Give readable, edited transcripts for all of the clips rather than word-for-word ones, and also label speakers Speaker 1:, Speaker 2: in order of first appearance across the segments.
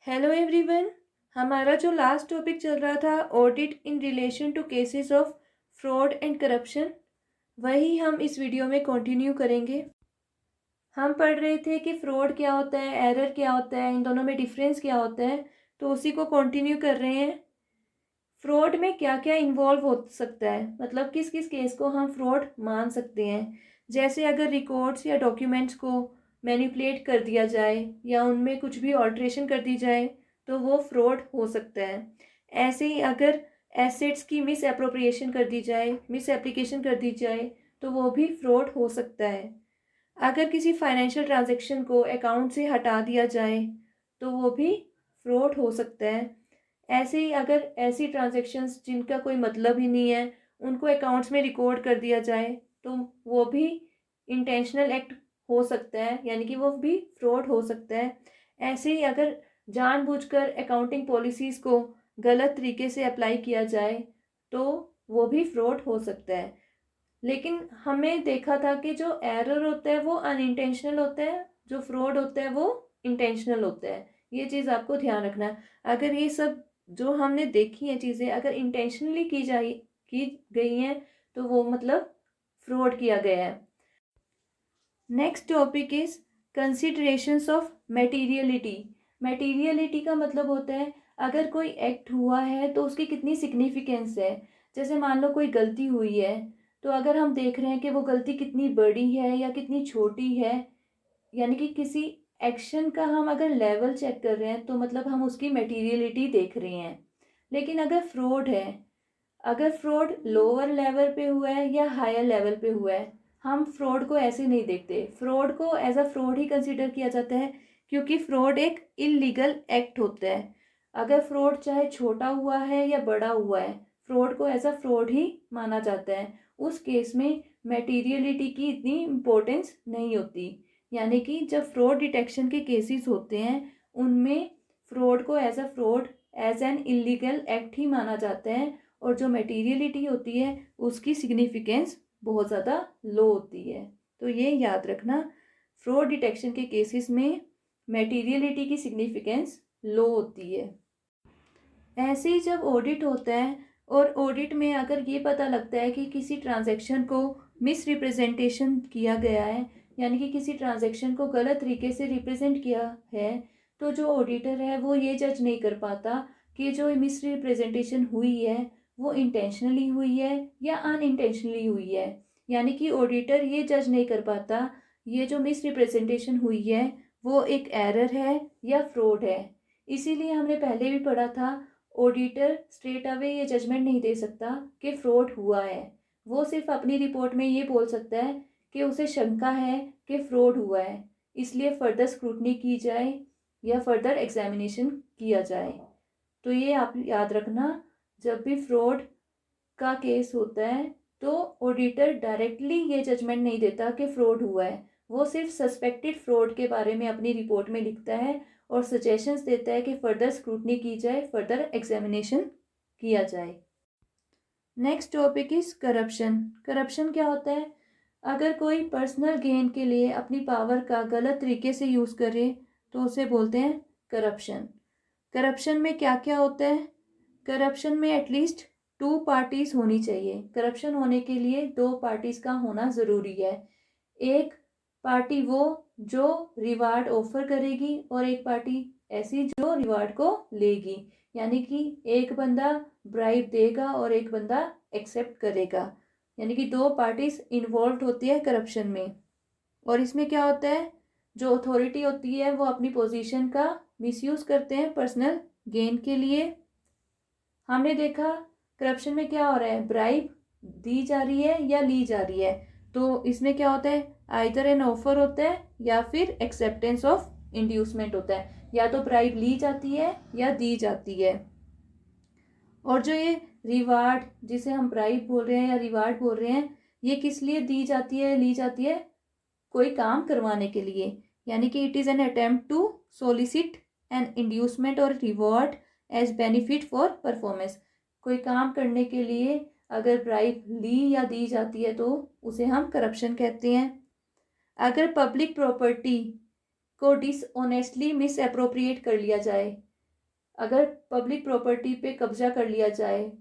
Speaker 1: Hello everyone. हमारा जो last topic चल रहा था audit in relation to cases of fraud and corruption, वही हम इस वीडियो में कंटिन्यू करेंगे। हम पढ़ रहे थे कि फ्रॉड क्या होता है, एरर क्या होता है, इन दोनों में डिफरेंस क्या होता है, तो उसी को कंटिन्यू कर रहे हैं। फ्रॉड में क्या क्या इन्वॉल्व हो सकता है, मतलब किस किस केस को हम फ्रॉड मान सकते हैं। जैसे अगर रिकॉर्ड्स या डॉक्यूमेंट्स को मैनिपुलेट कर दिया जाए या उनमें कुछ भी ऑल्ट्रेशन कर दी जाए तो वो फ्रॉड हो सकता है। ऐसे ही अगर एसेट्स की मिस एप्रोप्रिएशन कर दी जाए, मिस एप्लीकेशन कर दी जाए, तो वो भी फ्रॉड हो सकता है। अगर किसी फाइनेंशियल ट्रांजैक्शन को अकाउंट से हटा दिया जाए तो वो भी फ्रॉड हो सकता है। ऐसे ही अगर ऐसी ट्रांजैक्शंस जिनका कोई मतलब ही नहीं है उनको अकाउंट्स में रिकॉर्ड कर दिया जाए तो वो भी इंटेंशनल एक्ट हो सकता है, यानी कि वो भी फ्रॉड हो सकता है। ऐसे ही अगर जानबूझकर अकाउंटिंग पॉलिसीज़ को गलत तरीके से अप्लाई किया जाए तो वो भी फ्रॉड हो सकता है। लेकिन हमें देखा था कि जो एरर होता है वो अनइंटेंशनल होता है, जो फ्रॉड होता है वो इंटेंशनल होता है। ये चीज़ आपको ध्यान रखना है। अगर ये सब जो हमने देखी हैं चीज़ें अगर इंटेंशनली की गई हैं तो वो मतलब फ्रॉड किया गया है। Next topic is considerations of materiality. Materiality का मतलब होता है अगर कोई एक्ट हुआ है तो उसकी कितनी सिग्निफिकेंस है। जैसे मान लो कोई गलती हुई है, तो अगर हम देख रहे हैं कि वो गलती कितनी बड़ी है या कितनी छोटी है, यानी कि किसी एक्शन का हम अगर लेवल चेक कर रहे हैं तो मतलब हम उसकी मटेरियलिटी देख रहे हैं। लेकिन अगर फ्रॉड है, अगर फ्रॉड लोअर लेवल पे हुआ है या हायर लेवल पे हुआ है, हम फ्रॉड को ऐसे नहीं देखते। फ्रॉड को एज अ फ्रॉड ही कंसिडर किया जाता है क्योंकि फ्रॉड एक इलीगल एक्ट होता है। अगर फ्रॉड चाहे छोटा हुआ है या बड़ा हुआ है, फ्रॉड को एज अ फ्रॉड ही माना जाता है। उस केस में मटेरियलिटी की इतनी इम्पोर्टेंस नहीं होती। यानी कि जब फ्रॉड डिटेक्शन के केसेस होते हैं उनमें फ्रॉड को as a fraud, as an illegal act ही माना जाता है, और जो मटेरियलिटी होती है उसकी सिग्निफिकेंस बहुत ज़्यादा लो होती है। तो ये याद रखना, फ्रॉड डिटेक्शन के केसेस में मटेरियलिटी की सिग्निफिकेंस लो होती है। ऐसे ही जब ऑडिट होता है और ऑडिट में अगर ये पता लगता है कि किसी ट्रांजैक्शन को मिस रिप्रेजेंटेशन किया गया है, यानी कि किसी ट्रांजैक्शन को गलत तरीके से रिप्रेजेंट किया है, तो जो ऑडिटर है वो ये जज नहीं कर पाता कि जो मिस रिप्रेजेंटेशन हुई है वो इंटेंशनली हुई है या अनइंटेंशनली हुई है। यानी कि ऑडिटर ये जज नहीं कर पाता ये जो मिस रिप्रेजेंटेशन हुई है वो एक एरर है या फ्रॉड है। इसीलिए हमने पहले भी पढ़ा था, ऑडिटर स्ट्रेट अवे ये जजमेंट नहीं दे सकता कि फ्रॉड हुआ है। वो सिर्फ अपनी रिपोर्ट में ये बोल सकता है कि उसे शंका है कि फ्रॉड हुआ है, इसलिए फर्दर स्क्रूटनी की जाए या फर्दर एग्जामिनेशन किया जाए। तो ये आप याद रखना, जब भी फ्रॉड का केस होता है तो ऑडिटर डायरेक्टली ये जजमेंट नहीं देता कि फ्रॉड हुआ है। वो सिर्फ सस्पेक्टेड फ्रॉड के बारे में अपनी रिपोर्ट में लिखता है और सजेशंस देता है कि फर्दर स्क्रूटनी की जाए, फर्दर एग्जामिनेशन किया जाए। Next topic is corruption. Corruption क्या होता है? अगर कोई पर्सनल गेन के लिए अपनी पावर का गलत तरीके से यूज़ करे तो उसे बोलते हैं करप्शन। करप्शन में क्या क्या होता है? करप्शन में एटलीस्ट 2 पार्टीज होनी चाहिए। करप्शन होने के लिए 2 पार्टीज का होना ज़रूरी है। एक पार्टी वो जो रिवार्ड ऑफर करेगी और एक पार्टी ऐसी जो रिवार्ड को लेगी। यानी कि एक बंदा ब्राइब देगा और एक बंदा एक्सेप्ट करेगा। यानी कि 2 पार्टीज इन्वॉल्व होती है करप्शन में। और इसमें क्या होता है, जो अथॉरिटी होती है वो अपनी पोजीशन का मिसयूज़ करते हैं पर्सनल गेन के लिए। हमने देखा करप्शन में क्या हो रहा है, ब्राइब दी जा रही है या ली जा रही है। तो इसमें क्या होता है, आइदर एन ऑफर होता है या फिर एक्सेप्टेंस ऑफ इंड्यूसमेंट होता है। या तो ब्राइब ली जाती है या दी जाती है। और जो ये रिवार्ड, जिसे हम ब्राइब बोल रहे हैं या रिवार्ड बोल रहे हैं, ये किस लिए दी जाती है, ली जाती है? कोई काम करवाने के लिए। यानी कि it is an attempt to solicit an inducement और reward as benefit for performance. कोई काम करने के लिए अगर ब्राइब ली या दी जाती है तो उसे हम करप्शन कहते हैं। अगर पब्लिक प्रॉपर्टी को डिसऑनेस्टली मिस अप्रोप्रिएट कर लिया जाए, अगर पब्लिक प्रॉपर्टी पे कब्जा कर लिया जाए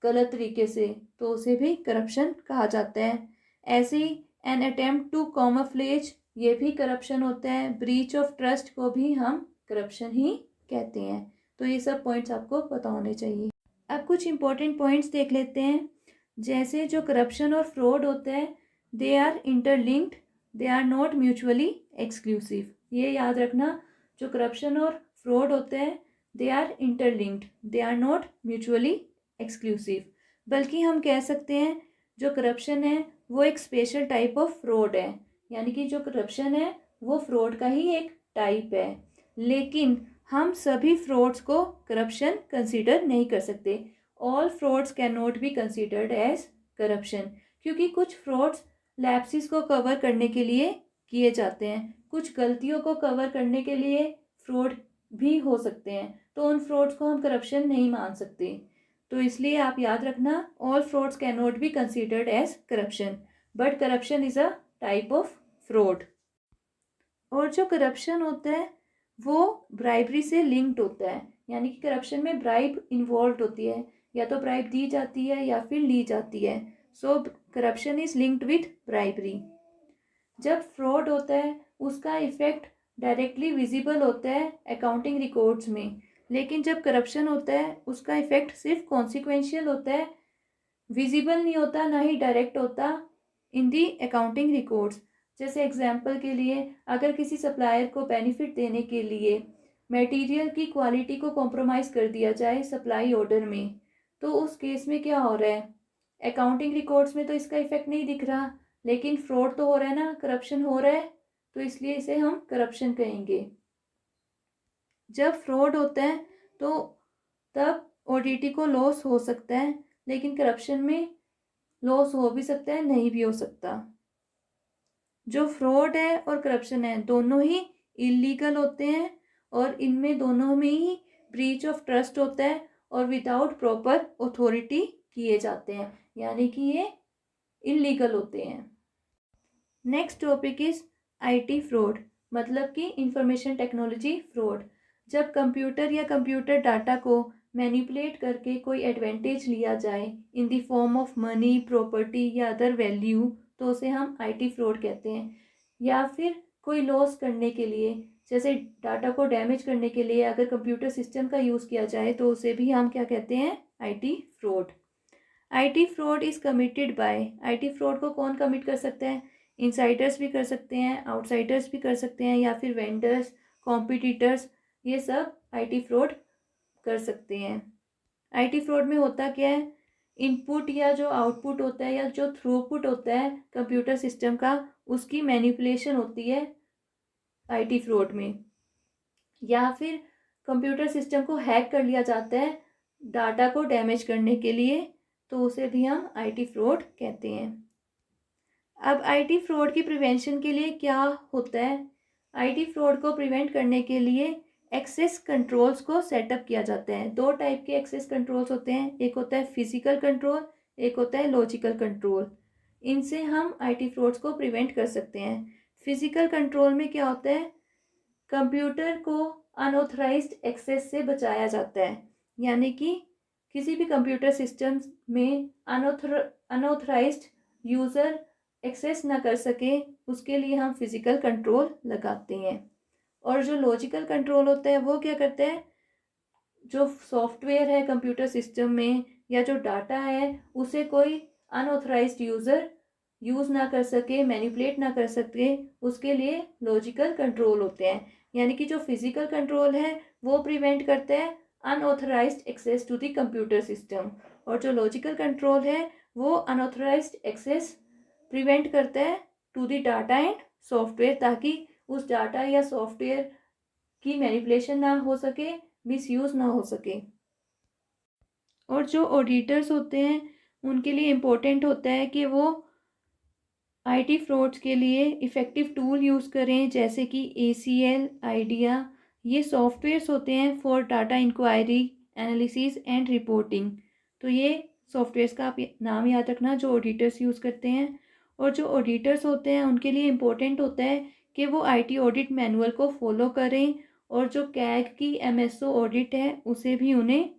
Speaker 1: गलत तरीके से तो उसे भी करप्शन कहा जाता है। ऐसे ही एन अटेम्प्ट टू कैमोफ्लेज, ये भी करप्शन होता है। ब्रीच ऑफ ट्रस्ट को भी हम करप्शन ही कहते हैं। तो ये सब पॉइंट्स आपको पता होने चाहिए। अब कुछ इंपॉर्टेंट पॉइंट्स देख लेते हैं। जैसे जो करप्शन और फ्रॉड होता है, they are interlinked, they are not mutually exclusive. ये याद रखना, जो करप्शन और फ्रॉड होता है they are interlinked, they are not mutually exclusive. बल्कि हम कह सकते हैं जो करप्शन है वो एक स्पेशल टाइप ऑफ फ्रॉड है, यानी कि जो करप्शन है वो फ्रॉड का ही एक टाइप है। लेकिन हम सभी फ्रॉड्स को करप्शन कंसीडर नहीं कर सकते। All frauds can not be considered as corruption, क्योंकि कुछ फ्रॉड्स लैप्सिस को कवर करने के लिए किए जाते हैं, कुछ गलतियों को कवर करने के लिए फ्रॉड भी हो सकते हैं, तो उन फ्रॉड्स को हम करप्शन नहीं मान सकते। तो इसलिए आप याद रखना, all frauds can not be considered as corruption, but corruption is a type of fraud. और जो करप्शन होता है वो ब्राइबरी से लिंक्ड होता है, यानी कि करप्शन में ब्राइब इन्वॉल्व होती है, या तो ब्राइब दी जाती है या फिर ली जाती है। So corruption is linked with bribery. जब फ्रॉड होता है उसका इफेक्ट डायरेक्टली विजिबल होता है अकाउंटिंग रिकॉर्ड्स में, लेकिन जब करप्शन होता है उसका इफेक्ट सिर्फ कॉन्सिक्वेंशियल होता है, विजिबल नहीं होता, ना ही डायरेक्ट होता इन दी अकाउंटिंग रिकॉर्ड्स। जैसे एग्जाम्पल के लिए, अगर किसी सप्लायर को बेनिफिट देने के लिए मटेरियल की क्वालिटी को कॉम्प्रोमाइज़ कर दिया जाए सप्लाई ऑर्डर में, तो उस केस में क्या हो रहा है, अकाउंटिंग रिकॉर्ड्स में तो इसका इफेक्ट नहीं दिख रहा, लेकिन फ्रॉड तो हो रहा है ना, करप्शन हो रहा है, तो इसलिए इसे हम करप्शन कहेंगे। जब फ्रॉड होता है तो तब ऑडिटी को लॉस हो सकता है, लेकिन करप्शन में लॉस हो भी सकता है, नहीं भी हो सकता। जो फ्रॉड है और करप्शन है दोनों ही इलीगल होते हैं, और इनमें दोनों में ही ब्रीच ऑफ ट्रस्ट होता है और विदाउट प्रॉपर अथॉरिटी किए जाते हैं, यानी कि ये इलीगल होते हैं। Next topic is IT fraud, मतलब कि इंफॉर्मेशन टेक्नोलॉजी फ्रॉड। जब कंप्यूटर या कंप्यूटर डाटा को मैनिपुलेट करके कोई एडवांटेज लिया जाए in the form of money, property या अदर वैल्यू, तो उसे हम आईटी फ्रॉड कहते हैं। या फिर कोई लॉस करने के लिए, जैसे डाटा को डैमेज करने के लिए अगर कंप्यूटर सिस्टम का यूज़ किया जाए तो उसे भी हम क्या कहते हैं, IT fraud. IT fraud is committed by, IT fraud को कौन कमिट कर सकता है, इनसाइडर्स भी कर सकते हैं, आउटसाइडर्स भी कर सकते हैं, या फिर वेंडर्स, कॉम्पिटिटर्स, ये सब आईटी फ्रॉड कर सकते हैं। आईटी फ्रॉड में होता क्या है, इनपुट या जो आउटपुट होता है या जो थ्रूपुट होता है कंप्यूटर सिस्टम का, उसकी मैनिपुलेशन होती है आईटी फ्रॉड में। या फिर कंप्यूटर सिस्टम को हैक कर लिया जाता है डाटा को डैमेज करने के लिए, तो उसे भी हम आईटी फ्रॉड कहते हैं। अब आईटी फ्रॉड की प्रिवेंशन के लिए क्या होता है, आईटी फ्रॉड को प्रिवेंट करने के लिए एक्सेस कंट्रोल्स को सेटअप किया जाता है। दो टाइप के एक्सेस कंट्रोल्स होते हैं, एक होता है फिजिकल कंट्रोल, एक होता है लॉजिकल कंट्रोल। इनसे हम आईटी फ्रॉड्स को प्रिवेंट कर सकते हैं। फिजिकल कंट्रोल में क्या होता है, कंप्यूटर को अनऑथराइज्ड एक्सेस से बचाया जाता है, यानी कि किसी भी कंप्यूटर सिस्टम में अनऑथराइज्ड यूज़र एक्सेस ना कर सके, उसके लिए हम फिजिकल कंट्रोल लगाते हैं। और जो लॉजिकल कंट्रोल होता है वो क्या करता है, जो सॉफ्टवेयर है कंप्यूटर सिस्टम में या जो डाटा है उसे कोई अनऑथराइज्ड यूज़र यूज़ ना कर सके, मैनिपुलेट ना कर सके, उसके लिए लॉजिकल कंट्रोल होते हैं। यानी कि जो फिजिकल कंट्रोल है वो प्रिवेंट करता है unauthorised access to the computer system, और जो लॉजिकल कंट्रोल है वो अनऑथराइज्ड एक्सेस प्रिवेंट करता है to the data and software, ताकि उस डाटा या सॉफ्टवेयर की मैनिपुलेशन ना हो सके, मिसयूज़ ना हो सके। और जो ऑडिटर्स होते हैं उनके लिए इम्पोर्टेंट होता है कि वो आईटी फ्रॉड्स के लिए इफ़ेक्टिव टूल यूज़ करें, जैसे कि ACL, आइडिया, ये सॉफ्टवेयर्स होते हैं for data inquiry, analysis and reporting. तो ये सॉफ्टवेयर्स का आप नाम याद रखना जो ऑडिटर्स यूज़ करते हैं। और जो ऑडिटर्स होते हैं उनके लिए इम्पोर्टेंट होता है कि वो आईटी ऑडिट मैनुअल को फॉलो करें और जो कैग की एमएसओ ऑडिट है उसे भी उन्हें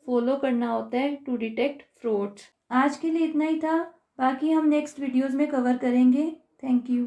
Speaker 1: फॉलो करना होता है टू डिटेक्ट फ्रॉड्स। आज के लिए इतना ही था, बाकी हम नेक्स्ट वीडियोज़ में कवर करेंगे। Thank you.